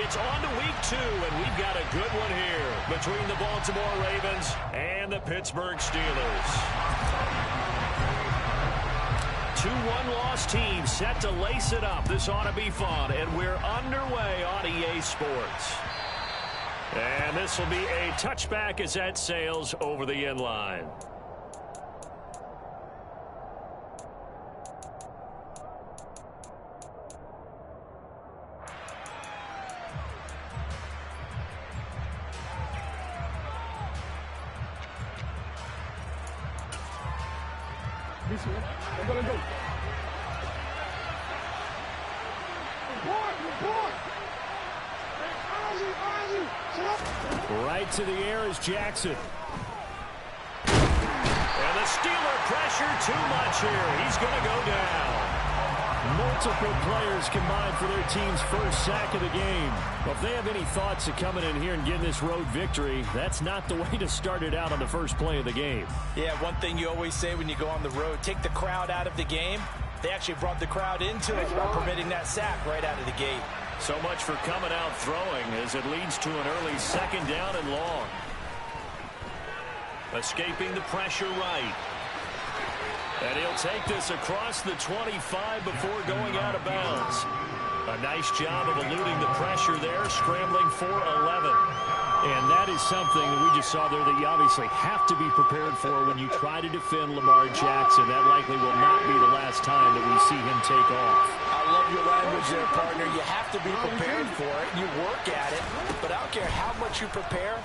It's on to week 2, and we've got a good one here between the Baltimore Ravens and the Pittsburgh Steelers. 2 one-loss teams set to lace it up. This ought to be fun, and we're underway on EA Sports. And this will be a touchback as that sails over the end line. Right to the air is Jackson. And the Steeler pressure too much here. He's going to go down. Multiple players combined for their team's first sack of the game. Well, if they have any thoughts of coming in here and getting this road victory, that's not the way to start it out on the first play of the game. Yeah, one thing you always say when you go on the road, take the crowd out of the game. They actually brought the crowd into it by permitting that sack right out of the gate. So much for coming out throwing as it leads to an early second down and long. Escaping the pressure right. And he'll take this across the 25 before going out of bounds. A nice job of eluding the pressure there, scrambling for 11. And that is something that we just saw there that you obviously have to be prepared for when you try to defend Lamar Jackson. That likely will not be the last time that we see him take off. I love your language there, partner. You have to be prepared for it. You work at it. But I don't care how much you prepare,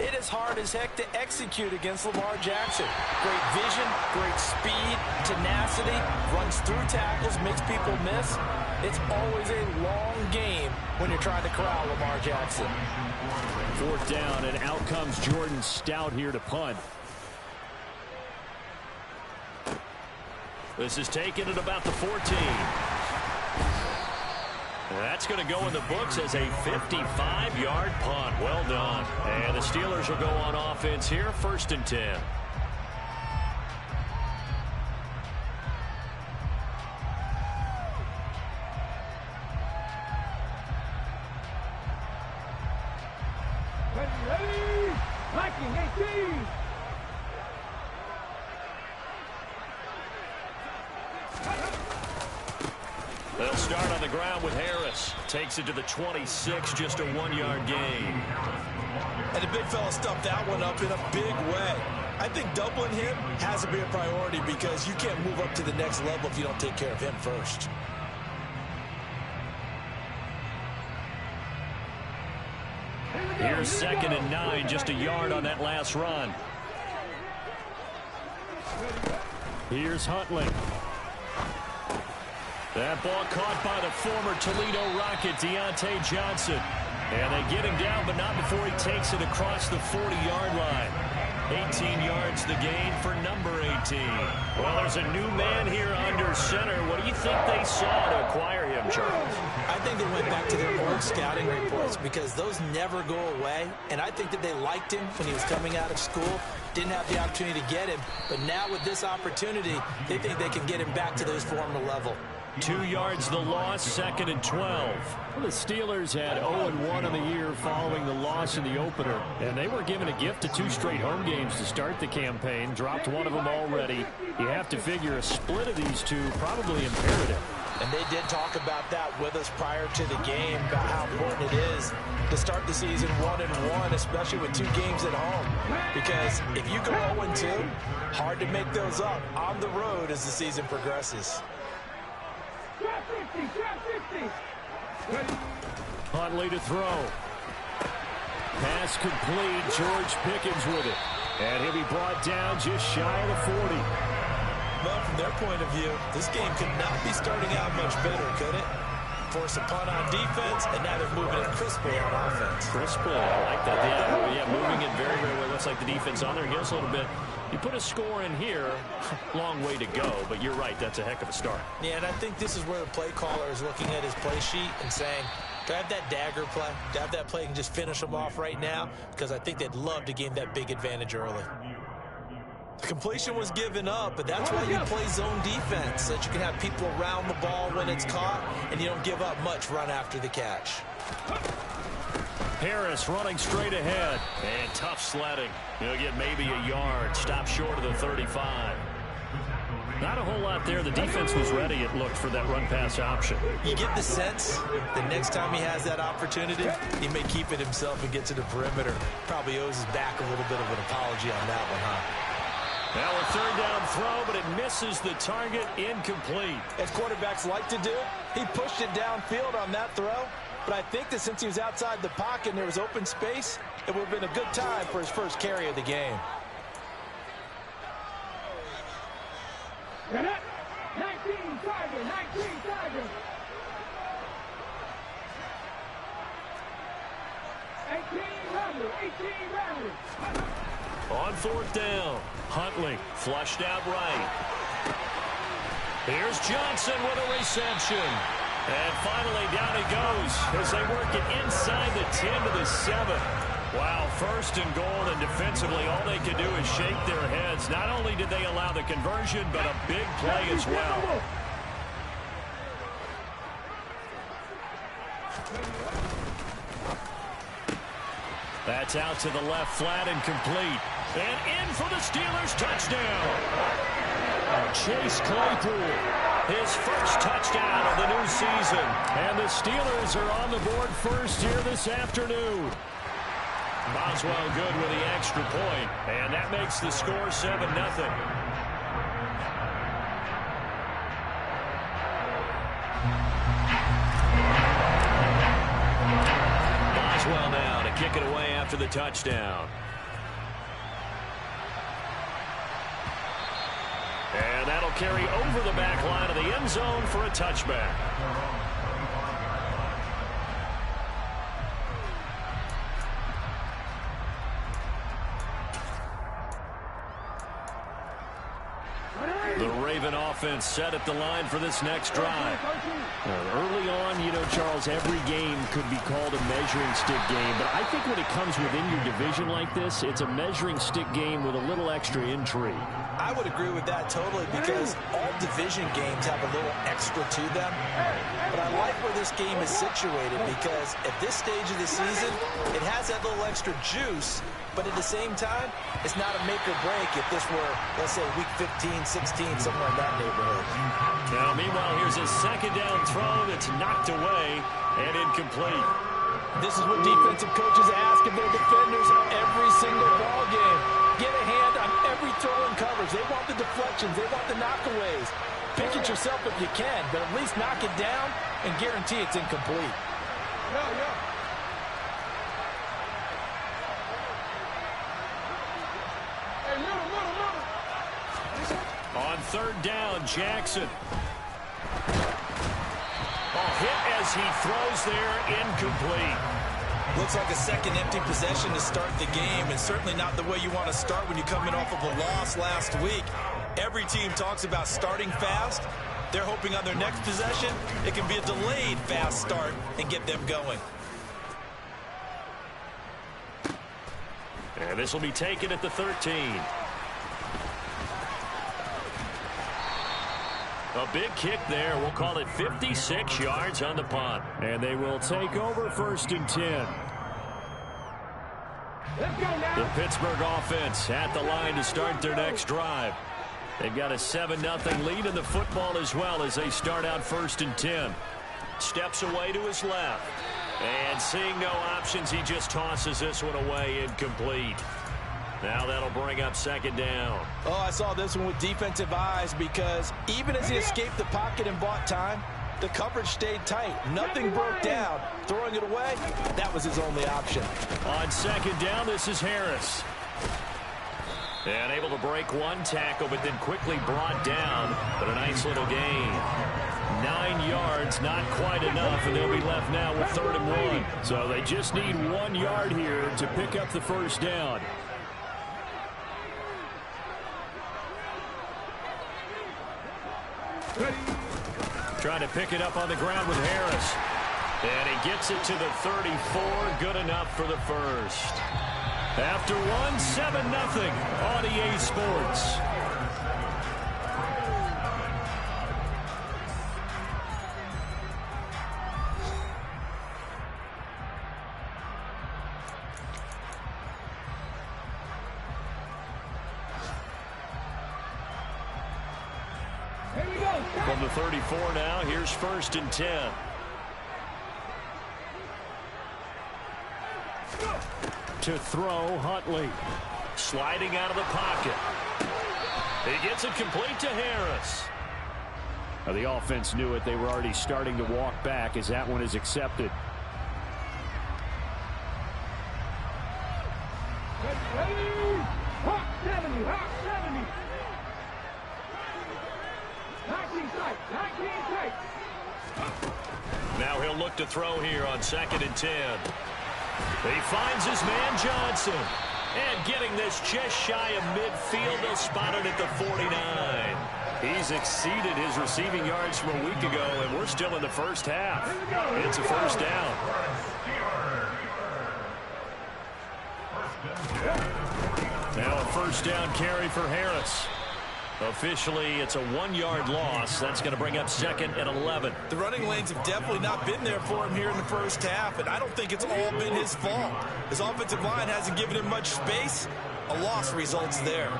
it is hard as heck to execute against Lamar Jackson. Great vision, great speed, tenacity, runs through tackles, makes people miss. It's always a long game when you're trying to corral Lamar Jackson. 4th down, and out comes Jordan Stout here to punt. This is taken at about the 14. That's going to go in the books as a 55-yard punt. Well done. And the Steelers will go on offense here, 1st and 10. Ready, Viking 18. They'll start on the ground with Harris. Takes it to the 26, just a 1-yard gain. And the big fella stuffed that one up in a big way. I think doubling him has to be a priority because you can't move up to the next level if you don't take care of him first. Here's 2nd and 9, just a yard on that last run. Here's Huntley. That ball caught by the former Toledo Rocket, Deontay Johnson. And they get him down, but not before he takes it across the 40-yard line. 18 yards the gain for number 18. Well, there's a new man here under center. What do you think they saw to acquire him, Charles? I think they went back to their old scouting reports because those never go away. And I think that they liked him when he was coming out of school. Didn't have the opportunity to get him. But now with this opportunity, they think they can get him back to those former level. 2 yards the loss, 2nd and 12. Well, the Steelers had 0-1 on the year following the loss in the opener, and they were given a gift of 2 straight home games to start the campaign. Dropped one of them already. You have to figure a split of these two probably imperative. And they did talk about that with us prior to the game, about how important it is to start the season 1-1, especially with 2 games at home. Because if you go 0-2, hard to make those up on the road as the season progresses. Huntley to throw. Pass complete. George Pickens with it. And he'll be brought down just shy of the 40. Well, from their point of view, this game could not be starting out much better, could it? Force a punt on defense, and now they're moving it crisply on offense. Crisply, I like that. Yeah, moving it very, very well. Looks like the defense on their heels a little bit. You put a score in here, long way to go, but you're right, that's a heck of a start. Yeah, and I think this is where the play caller is looking at his play sheet and saying, do I have that dagger play? Do I have that play and just finish them off right now? Because I think they'd love to gain that big advantage early. The completion was given up, but that's why you play zone defense, so that you can have people around the ball when it's caught, and you don't give up much run after the catch. Harris running straight ahead. And tough sledding. He'll get maybe a yard. Stop short of the 35. Not a whole lot there. The defense was ready, it looked, for that run-pass option. You get the sense the next time he has that opportunity, he may keep it himself and get to the perimeter. Probably owes his back a little bit of an apology on that one, huh? Now a third down throw, but it misses the target. Incomplete. As quarterbacks like to do, he pushed it downfield on that throw. But I think that since he was outside the pocket and there was open space, it would have been a good time for his first carry of the game. 19 Tiger, 19 Tiger. 18 Riley. On fourth down, Huntley flushed out right. Here's Johnson with a reception. And finally down he goes as they work it inside the 10 to the 7. Wow, first and goal, and defensively all they could do is shake their heads. Not only did they allow the conversion, but a big play as well. That's out to the left, flat and complete. And in for the Steelers, touchdown. Chase Claypool, his first touchdown of the new season. And the Steelers are on the board first here this afternoon. Boswell good with the extra point, and that makes the score 7-0. Boswell now to kick it away after the touchdown. And that'll carry over the back line of the end zone for a touchback. The Raven offense set at the line for this next drive. Early on, you know, Charles, every game could be called a measuring stick game. But I think when it comes within your division like this, it's a measuring stick game with a little extra intrigue. I would agree with that totally because all division games have a little extra to them. But I like where this game is situated because at this stage of the season, it has that little extra juice. But at the same time, it's not a make or break if this were, let's say, week 15, 16, somewhere in that neighborhood. Now, meanwhile, here's a second down throw that's knocked away and incomplete. This is what defensive coaches ask of their defenders every single ball game. Get a hand on every throw and coverage. They want the deflections. They want the knockaways. Pick it yourself if you can, but at least knock it down and guarantee it's incomplete. Yeah. On third down, Jackson. Ball hit as he throws there, incomplete. Looks like a second empty possession to start the game, and certainly not the way you want to start when you're coming off of a loss last week. Every team talks about starting fast. They're hoping on their next possession, it can be a delayed fast start and get them going. And this will be taken at the 13. A big kick there. We'll call it 56 yards on the punt. And they will take over first and 10. Let's go now. The Pittsburgh offense at the line to start their next drive. They've got a 7-0 lead in the football as well as they start out first and 10. Steps away to his left. And seeing no options, he just tosses this one away, incomplete. Now that'll bring up second down. Oh, I saw this one with defensive eyes because even as he escaped the pocket and bought time, the coverage stayed tight. Nothing broke down. Throwing it away, that was his only option. On second down, this is Harris. And able to break one tackle, but then quickly brought down. But a nice little gain. 9 yards, not quite enough, and they'll be left now with 3rd and 1. So they just need 1 yard here to pick up the first down. Trying to pick it up on the ground with Harris. And he gets it to the 34. Good enough for the first. After one, 7-0 on EA Sports. From the 34 now, here's 1st and 10. To throw, Huntley. Sliding out of the pocket. He gets it complete to Harris. Now, the offense knew it. They were already starting to walk back as that one is accepted. Hot 70, hot 70. 19 strike, 19 strike. Now he'll look to throw here on 2nd and 10. He finds his man Johnson. And getting this just shy of midfield, they'll spot it at the 49. He's exceeded his receiving yards from a week ago, and we're still in the first half. It's a 1st down. Now a 1st down carry for Harris. Officially, it's a 1-yard loss. That's going to bring up 2nd and 11. The running lanes have definitely not been there for him here in the first half, and I don't think it's all been his fault. His offensive line hasn't given him much space. A loss results there.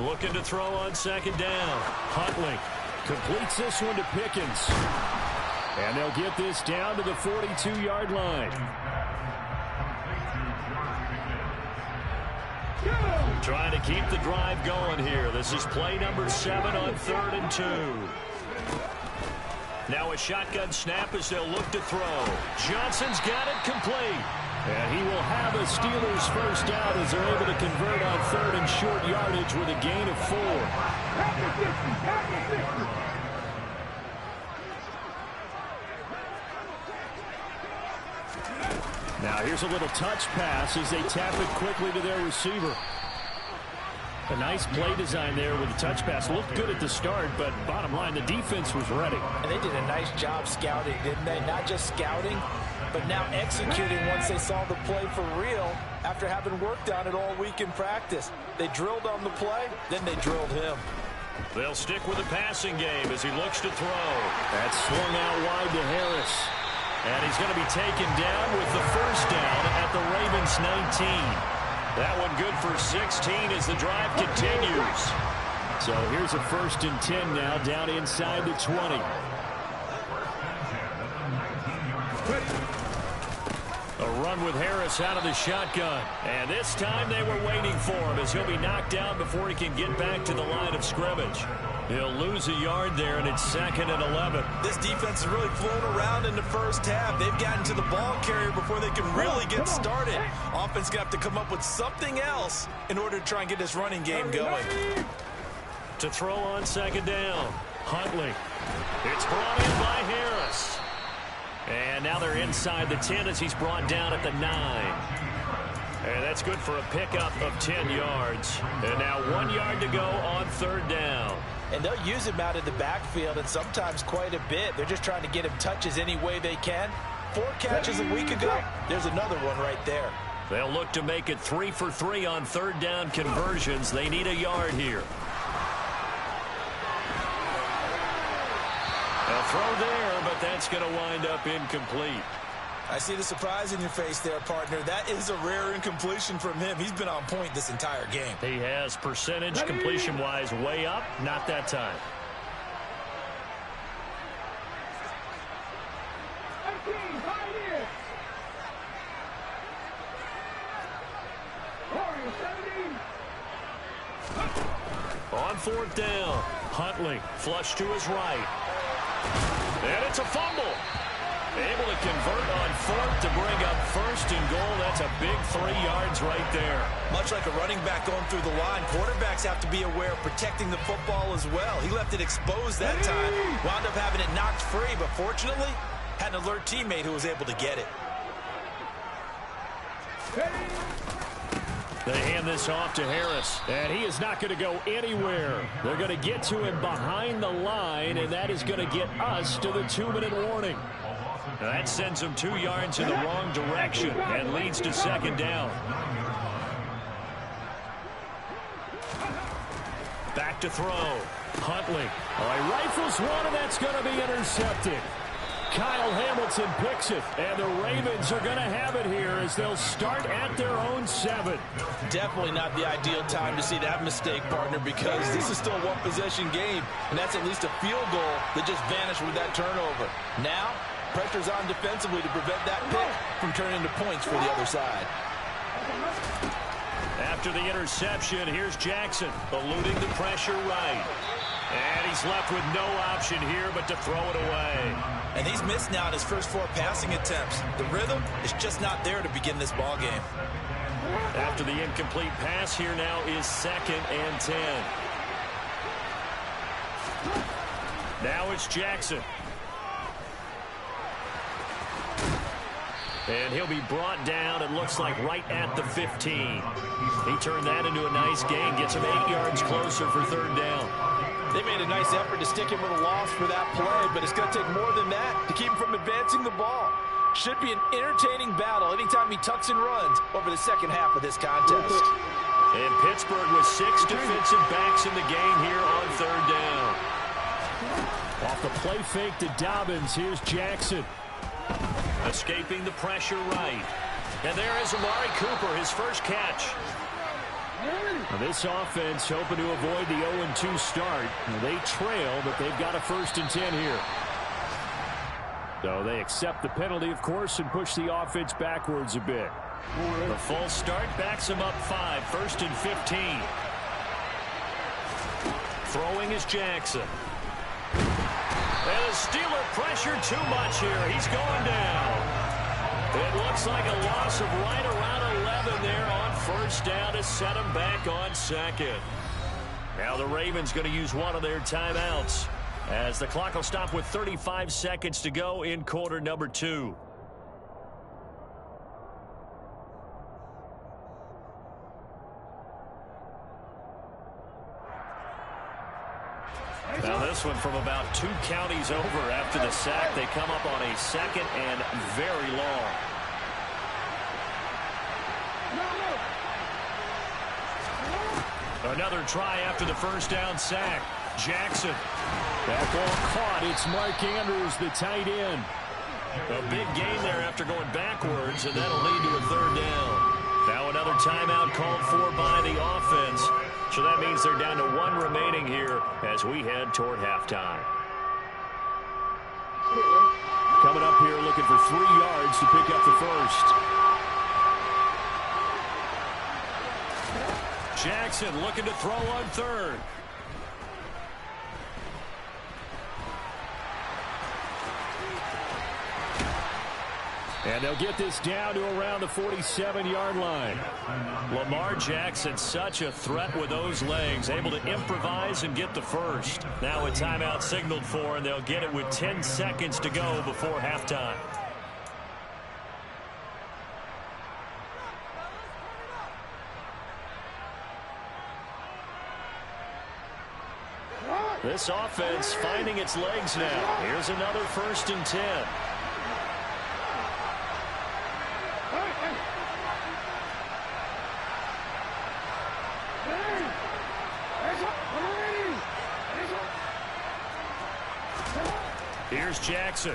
Looking to throw on 2nd down. Huntley completes this one to Pickens. And they'll get this down to the 42-yard line. Trying to keep the drive going here. This is play number 7 on 3rd and 2. Now a shotgun snap as they'll look to throw. Johnson's got it complete. And he will have a Steelers 1st down as they're able to convert on 3rd and short yardage with a gain of 4. Now here's a little touch pass as they tap it quickly to their receiver. A nice play design there with the touch pass. Looked good at the start, but bottom line, the defense was ready. And they did a nice job scouting, didn't they? Not just scouting, but now executing once they saw the play for real after having worked on it all week in practice. They drilled on the play, then they drilled him. They'll stick with the passing game as he looks to throw. That's swung out wide to Harris. And he's going to be taken down with the 1st down at the Ravens 19. That one good for 16 as the drive continues. So here's a 1st and 10 now down inside the 20. A run with Harris out of the shotgun. And this time they were waiting for him as he'll be knocked down before he can get back to the line of scrimmage. He'll lose a yard there, and it's 2nd and 11. This defense has really flown around in the first half. They've gotten to the ball carrier before they can really get started. Offense going to have to come up with something else in order to try and get this running game going. To throw on 2nd down, Huntley. It's brought in by Harris. And now they're inside the 10 as he's brought down at the 9. And that's good for a pickup of 10 yards. And now 1 yard to go on 3rd down. And they'll use him out of the backfield, and sometimes quite a bit. They're just trying to get him touches any way they can. 4 catches a week ago. There's another one right there. They'll look to make it 3 for 3 on 3rd down conversions. They need a yard here. A throw there, but that's going to wind up incomplete. I see the surprise in your face there, partner. That is a rare incompletion from him. He's been on point this entire game. He has percentage completion-wise way up. Not that time. On 4th down, Huntley flush to his right. And it's a fumble. Able to convert on 4th to bring up 1st and goal. That's a big 3 yards right there. Much like a running back going through the line, quarterbacks have to be aware of protecting the football as well. He left it exposed that time, wound up having it knocked free, but fortunately had an alert teammate who was able to get it. They hand this off to Harris, and he is not going to go anywhere. They're going to get to him behind the line, and that is going to get us to the 2-minute warning. That sends him 2 yards in the wrong direction and leads to 2nd down. Back to throw. Huntley. Oh, he rifles one, and that's going to be intercepted. Kyle Hamilton picks it, and the Ravens are going to have it here as they'll start at their own 7. Definitely not the ideal time to see that mistake, partner, because this is still a one-possession game, and that's at least a field goal that just vanished with that turnover. Now, pressure's on defensively to prevent that pick from turning into points for the other side. After the interception, here's Jackson, eluding the pressure right. And he's left with no option here but to throw it away. And he's missed now in his first 4 passing attempts. The rhythm is just not there to begin this ball game. After the incomplete pass, here now is 2nd and 10. Now it's Jackson. And he'll be brought down, it looks like, right at the 15. He turned that into a nice gain, gets him 8 yards closer for 3rd down. They made a nice effort to stick him with a loss for that play, but it's going to take more than that to keep him from advancing the ball. Should be an entertaining battle anytime he tucks and runs over the second half of this contest. And Pittsburgh with 6 defensive backs in the game here on 3rd down. Off the play fake to Dobbins, here's Jackson. Escaping the pressure right. And there is Amari Cooper, his first catch. Now this offense hoping to avoid the 0-2 start. Now they trail, but they've got a 1st and 10 here. So they accept the penalty, of course, and push the offense backwards a bit. The full start backs him up 5, 1st and 15. Throwing is Jackson. And the Steeler pressure too much here. He's going down. It looks like a loss of right around 11 there on 1st down to set him back on 2nd. Now the Ravens going to use one of their timeouts as the clock will stop with 35 seconds to go in quarter number 2. Now this one from about 2 counties over after the sack. They come up on a 2nd and very long. Another try after the 1st down sack. Jackson. That ball caught. It's Mark Andrews, the tight end. A big gain there after going backwards, and that'll lead to a 3rd down. Now another timeout called for by the offense. So that means they're down to 1 remaining here as we head toward halftime. Coming up here looking for 3 yards to pick up the 1st. Jackson looking to throw on 3rd. And they'll get this down to around the 47-yard line. Lamar Jackson, such a threat with those legs, able to improvise and get the 1st. Now a timeout signaled for, and they'll get it with 10 seconds to go before halftime. This offense finding its legs now. Here's another 1st and 10. Here's Jackson.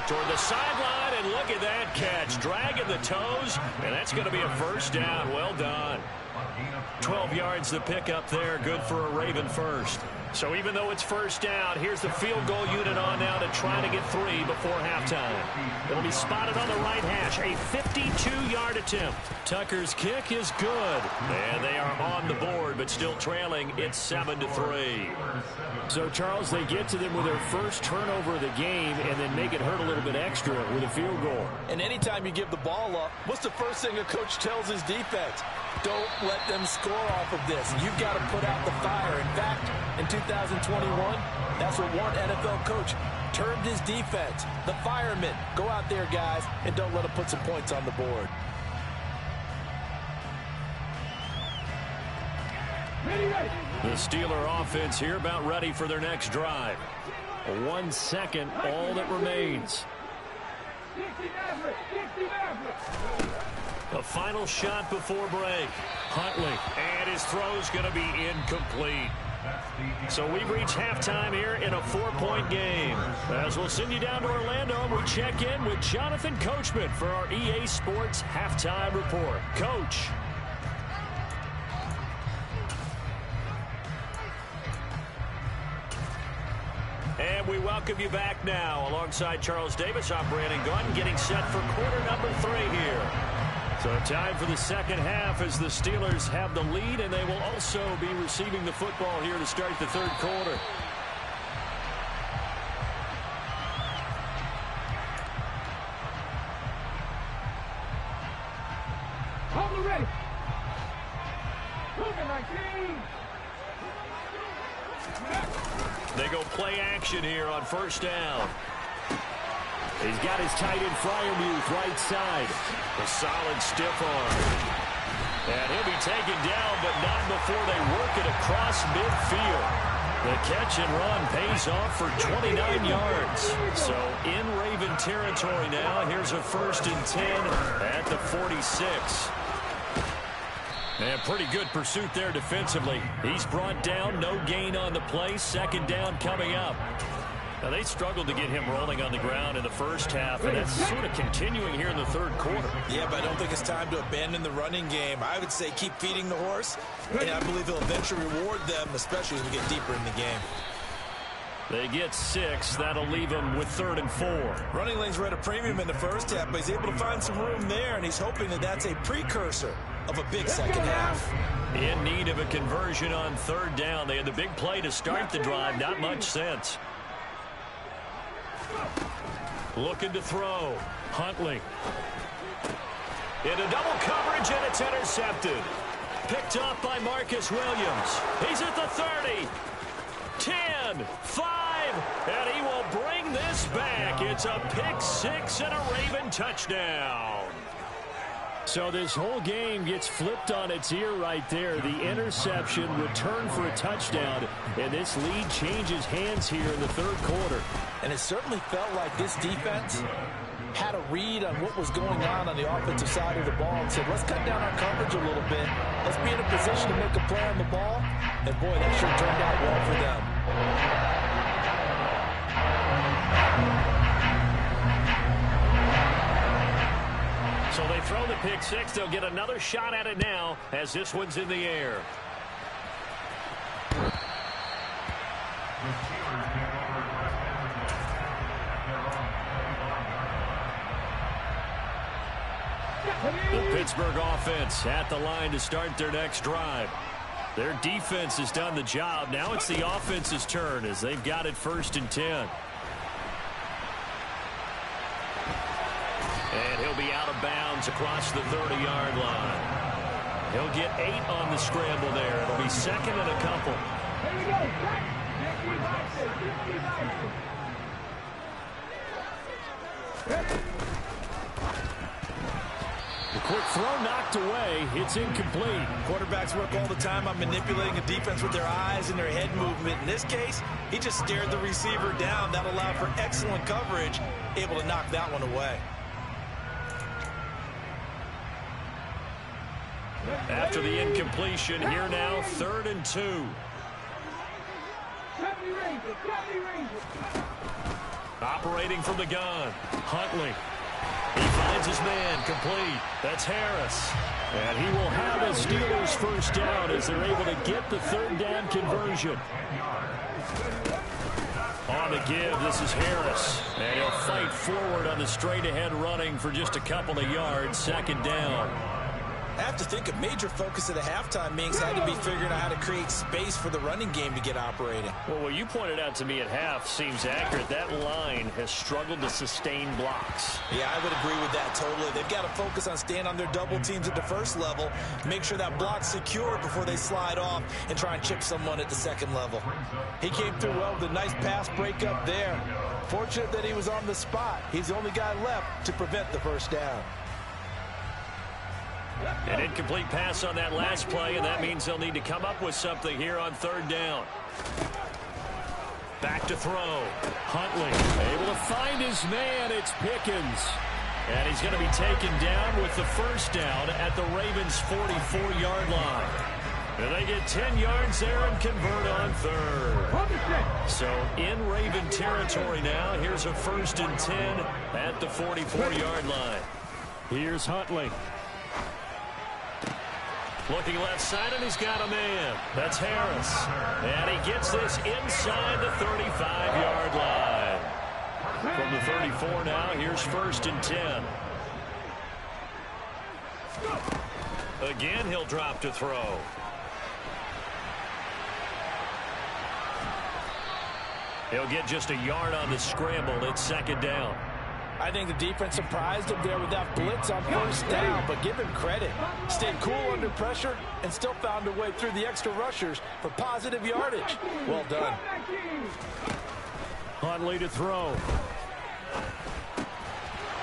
Toward the sideline, and look at that catch. Dragging the toes, and that's going to be a 1st down. Well done. 12 yards the pickup there. Good for a Raven 1st. So even though it's 1st down, here's the field goal unit on now to try to get 3 before halftime. It'll be spotted on the right hash. A 52-yard attempt. Tucker's kick is good. And they are on the board, but still trailing. It's 7-3. So, Charles, they get to them with their first turnover of the game and then make it hurt a little bit extra with a field goal. And anytime you give the ball up, what's the first thing a coach tells his defense? Don't let them score off of this. You've got to put out the fire. In fact, in 2021, that's what one NFL coach termed his defense. The firemen. Go out there, guys, and don't let them put some points on the board. The Steeler offense here about ready for their next drive. 1 second, all that remains. The final shot before break. Huntley, and his throw's going to be incomplete. So we've reached halftime here in a 4-point game. As we'll send you down to Orlando, we check in with Jonathan Coachman for our EA Sports Halftime Report. Coach. And we welcome you back now. Alongside Charles Davis, I'm Brandon Gunn, getting set for quarter number 3 here. So time for the second half as the Steelers have the lead, and they will also be receiving the football here to start the third quarter. Hold the ready. Moving 19. They go play action here on first down. He's got his tight end Fryermuth right side. A solid stiff arm. And he'll be taken down, but not before they work it across midfield. The catch and run pays off for 29 yards. So in Raven territory now, here's a 1st and 10 at the 46. And pretty good pursuit there defensively. He's brought down, no gain on the play. Second down coming up. Now, they struggled to get him rolling on the ground in the first half, and that's sort of continuing here in the third quarter. Yeah, but I don't think it's time to abandon the running game. I would say keep feeding the horse, and I believe he'll eventually reward them, especially as we get deeper in the game. They get 6. That'll leave them with 3rd and 4. Running lanes were at a premium in the first half, but he's able to find some room there, and he's hoping that that's a precursor of a big second half. In need of a conversion on 3rd down. They had the big play to start the drive. Not much sense. Looking to throw. Huntley. Into double coverage, and it's intercepted. Picked up by Marcus Williams. He's at the 30. 10, 5, and he will bring this back. It's a pick 6 and a Raven touchdown. So this whole game gets flipped on its ear right there. The interception, return for a touchdown, and this lead changes hands here in the third quarter. And it certainly felt like this defense had a read on what was going on the offensive side of the ball and said, let's cut down our coverage a little bit. Let's be in a position to make a play on the ball. And, boy, that sure turned out well for them. So they throw the pick 6. They'll get another shot at it now as this one's in the air. The Pittsburgh offense at the line to start their next drive. Their defense has done the job. Now it's the offense's turn as they've got it 1st and 10. And he'll be out of bounds across the 30-yard line. He'll get 8 on the scramble there. It'll be 2nd and a couple. Here we go. 50. The quick throw knocked away. It's incomplete. Quarterbacks work all the time on manipulating a defense with their eyes and their head movement. In this case, he just stared the receiver down. That allowed for excellent coverage, able to knock that one away. After the incompletion, here now, 3rd and 2. 70 Rangers. Operating from the gun, Huntley. He finds his man, complete. That's Harris. And he will have a Steelers 1st down as they're able to get the 3rd down conversion. On the give, this is Harris. And he'll fight forward on the straight-ahead running for just a couple of yards, 2nd down. I have to think a major focus of the halftime meetings had to be figuring out how to create space for the running game to get operating. Well, what you pointed out to me at half seems accurate. That line has struggled to sustain blocks. Yeah, I would agree with that totally. They've got to focus on staying on their double teams at the first level, make sure that block's secured before they slide off and try and chip someone at the second level. He came through well with a nice pass breakup there. Fortunate that he was on the spot. He's the only guy left to prevent the 1st down. An incomplete pass on that last play, and that means they'll need to come up with something here on 3rd down. Back to throw. Huntley able to find his man. It's Pickens. And he's going to be taken down with the 1st down at the Ravens' 44-yard line. And they get 10 yards there and convert on third. So in Raven territory now. Here's a 1st and 10 at the 44-yard line. Here's Huntley. Looking left side, and he's got a man. That's Harris. And he gets this inside the 35-yard line. From the 34 now, here's 1st and 10. Again, he'll drop to throw. He'll get just a yard on the scramble. It's 2nd down. I think the defense surprised him there with that blitz on 1st down, but give him credit. Stayed cool under pressure and still found a way through the extra rushers for positive yardage. Well done. Huntley to throw.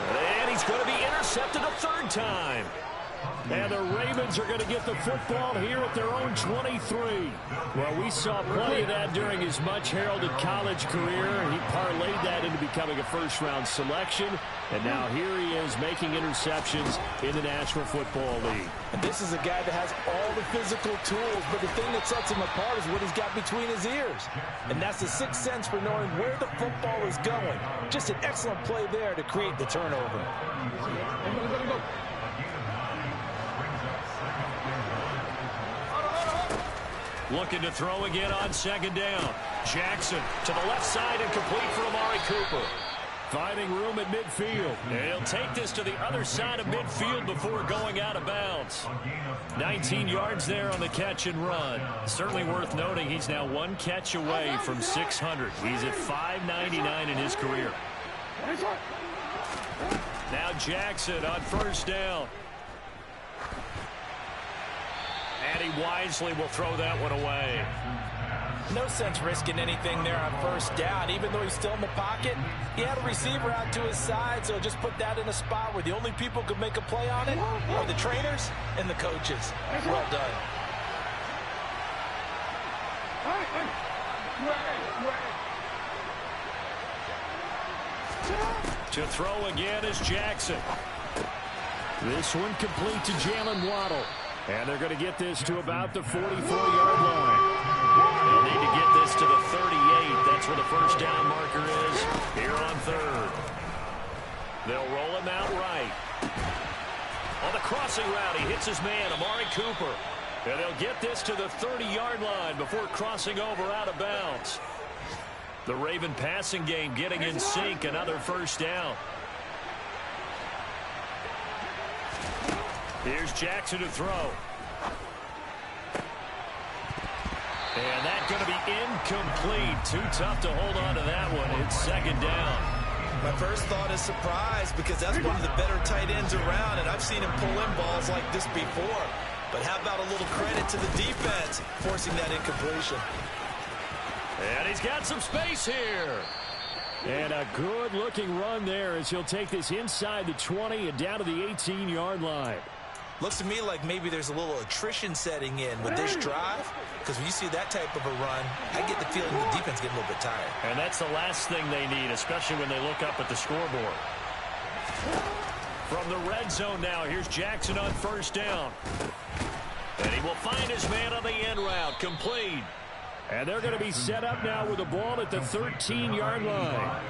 And he's going to be intercepted a 3rd time. And the Ravens are going to get the football here at their own 23. Well, we saw plenty of that during his much-heralded college career. He parlayed that into becoming a first-round selection. And now here he is making interceptions in the National Football League. And this is a guy that has all the physical tools, but the thing that sets him apart is what he's got between his ears. And that's the sixth sense for knowing where the football is going. Just an excellent play there to create the turnover. Looking to throw again on 2nd down. Jackson to the left side and complete for Amari Cooper. Finding room at midfield. And he'll take this to the other side of midfield before going out of bounds. 19 yards there on the catch and run. Certainly worth noting he's now 1 catch away from 600. He's at 599 in his career. Now Jackson on 1st down. And he wisely will throw that one away. No sense risking anything there on 1st down. Even though he's still in the pocket, he had a receiver out to his side, so just put that in a spot where the only people who could make a play on it are the trainers and the coaches. Well done. To throw again is Jackson. This one complete to Jalen Waddle. And they're going to get this to about the 44-yard line. They'll need to get this to the 38. That's where the 1st down marker is here on 3rd. They'll roll him out right. On the crossing route, he hits his man, Amari Cooper. And they'll get this to the 30-yard line before crossing over out of bounds. The Raven passing game getting in sync. Another 1st down. Here's Jackson to throw. And that's going to be incomplete. Too tough to hold on to that one. It's 2nd down. My first thought is surprise because that's one of the better tight ends around, and I've seen him pull in balls like this before. But how about a little credit to the defense forcing that incompletion? And he's got some space here. And a good-looking run there as he'll take this inside the 20 and down to the 18-yard line. Looks to me like maybe there's a little attrition setting in with this drive, because when you see that type of a run, I get the feeling the defense getting a little bit tired. And that's the last thing they need, especially when they look up at the scoreboard. From the red zone now, here's Jackson on 1st down. And he will find his man on the end route, complete. And they're going to be set up now with the ball at the 13-yard line.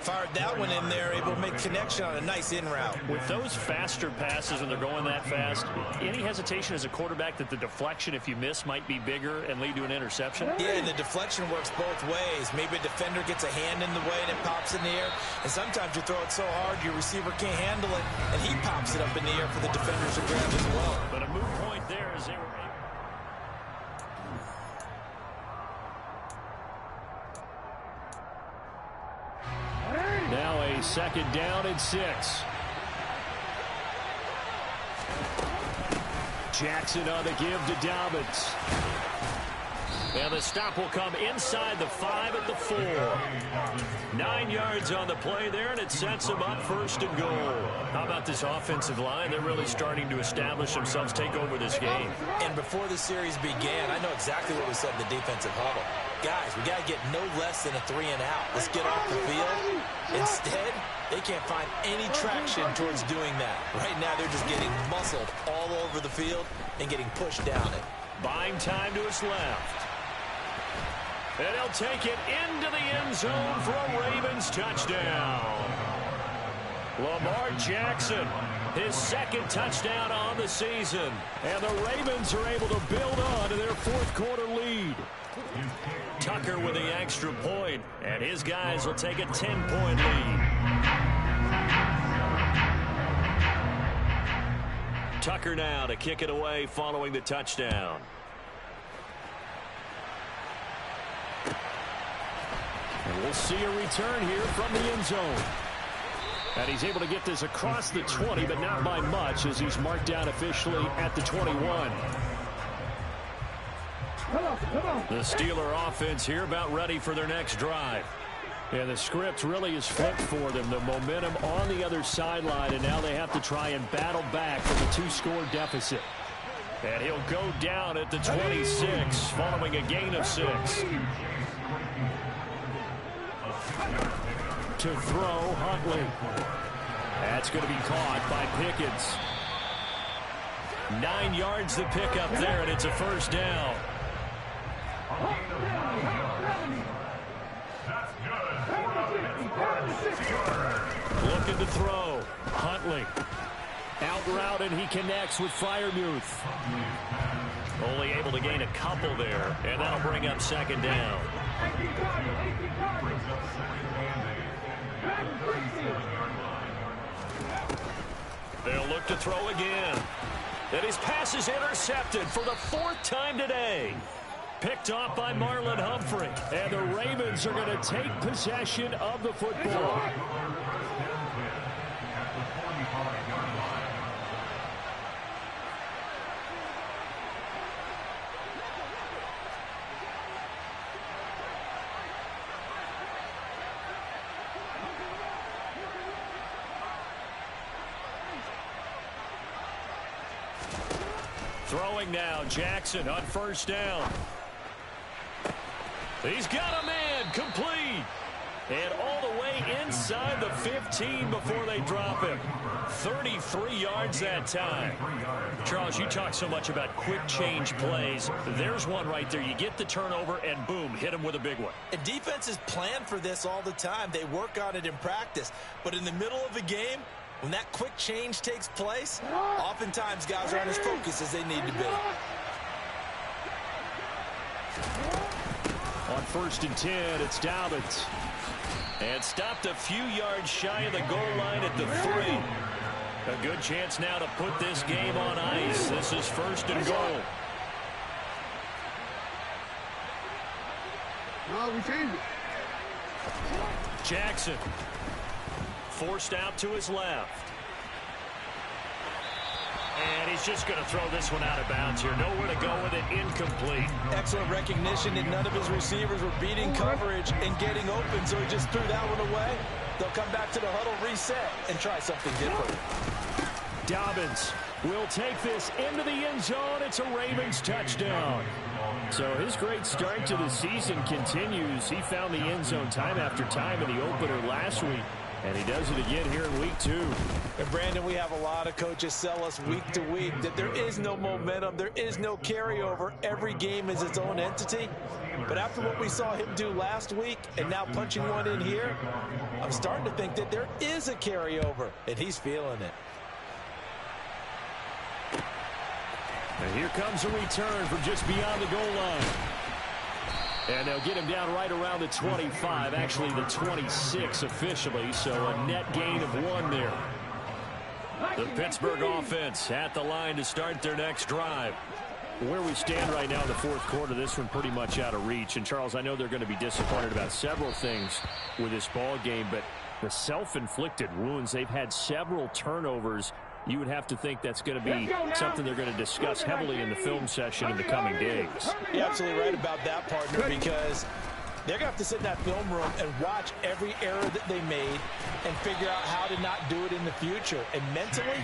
Fired that one in there, able to make connection on a nice in route. With those faster passes when they're going that fast, any hesitation as a quarterback that the deflection, if you miss, might be bigger and lead to an interception? Yeah, and the deflection works both ways. Maybe a defender gets a hand in the way and it pops in the air. And sometimes you throw it so hard your receiver can't handle it, and he pops it up in the air for the defenders to grab as well. But a moot point there as they were able. Now a 2nd down and 6. Jackson on the give to Dobbins. And the stop will come inside the 5 at the 4. 9 yards on the play there, and it sets them up 1st and goal. How about this offensive line? They're really starting to establish themselves, take over this game. And before the series began, I know exactly what we said in the defensive huddle. Guys, we got to get no less than a 3 and out. Let's get off the field. Instead, they can't find any traction towards doing that. Right now, they're just getting muscled all over the field and getting pushed down it. Buying time to his left. And he'll take it into the end zone for a Ravens touchdown. Lamar Jackson, his second touchdown on the season. And the Ravens are able to build on to their fourth quarter lead. Tucker with the extra point, and his guys will take a 10-point lead. Tucker now to kick it away following the touchdown. And we'll see a return here from the end zone. And he's able to get this across the 20, but not by much, as he's marked down officially at the 21. The Steeler offense here about ready for their next drive. Yeah, the script really is flipped for them. The momentum on the other sideline, and now they have to try and battle back from a 2-score deficit. And he'll go down at the 26, following a gain of 6. To throw, Huntley. That's going to be caught by Pickens. 9 yards to pick up there, and it's a first down. Looking to throw. Huntley. Out route, and he connects with Freiermuth. Only able to gain a couple there, and that'll bring up second down. They'll look to throw again. And his pass is intercepted for the 4th time today. Picked off by Marlon Humphrey. And the Ravens are going to take possession of the football. Throwing now, Jackson on first down. He's got a man, complete. And all the way inside the 15 before they drop him. 33 yards that time. Charles, you talk so much about quick change plays. There's one right there. You get the turnover and boom, hit him with a big one. And defenses plan for this all the time. They work on it in practice. But in the middle of the game, when that quick change takes place, oftentimes guys aren't as focused as they need to be. On 1st and 10, it's Dobbins. And stopped a few yards shy of the goal line at the 3. A good chance now to put this game on ice. This is 1st and goal. No, we changed it. Jackson forced out to his left. And he's just going to throw this one out of bounds here. Nowhere to go with it. Incomplete. Excellent recognition that none of his receivers were beating coverage and getting open, so he just threw that one away. They'll come back to the huddle, reset, and try something different. Dobbins will take this into the end zone. It's a Ravens touchdown. So his great start to the season continues. He found the end zone time after time in the opener last week. And he does it again here in week 2. And Brandon, we have a lot of coaches sell us week to week that there is no momentum, there is no carryover. Every game is its own entity. But after what we saw him do last week and now punching one in here, I'm starting to think that there is a carryover, and he's feeling it. And here comes a return from just beyond the goal line. And they'll get him down right around the 25, actually the 26 officially, so a net gain of 1 there. The Pittsburgh offense at the line to start their next drive. Where we stand right now in the 4th quarter, this one pretty much out of reach. And, Charles, I know they're going to be disappointed about several things with this ball game, but the self-inflicted wounds, they've had several turnovers. You would have to think that's going to be something they're going to discuss heavily in the film session in the coming days. You're absolutely right about that, partner, because they're going to have to sit in that film room and watch every error that they made and figure out how to not do it in the future. And mentally,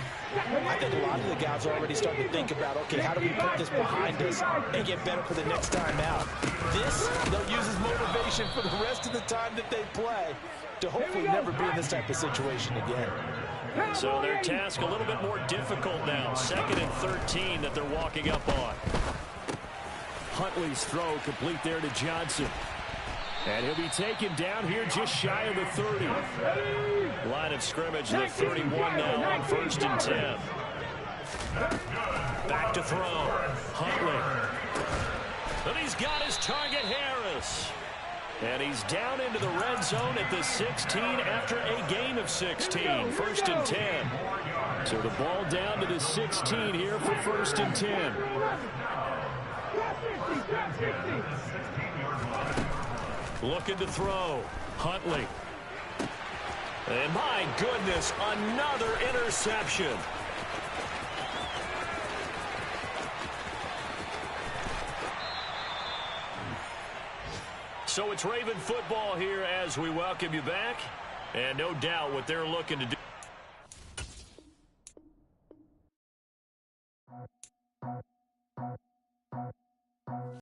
I think a lot of the guys are already starting to think about, okay, how do we put this behind us and get better for the next time out? This, they'll use as motivation for the rest of the time that they play to hopefully never be in this type of situation again. So their task a little bit more difficult now. 2nd and 13 that they're walking up on. Huntley's throw complete there to Johnson. And he'll be taken down here just shy of the 30. Line of scrimmage, the 31 now on 1st and 10. Back to throw. Huntley. And he's got his target, Harris. And he's down into the red zone at the 16 after a gain of 16. 1st and 10. So the ball down to the 16 here for 1st and 10. Looking to throw. Huntley. And my goodness, another interception. So it's Raven football here as we welcome you back. And no doubt what they're looking to do.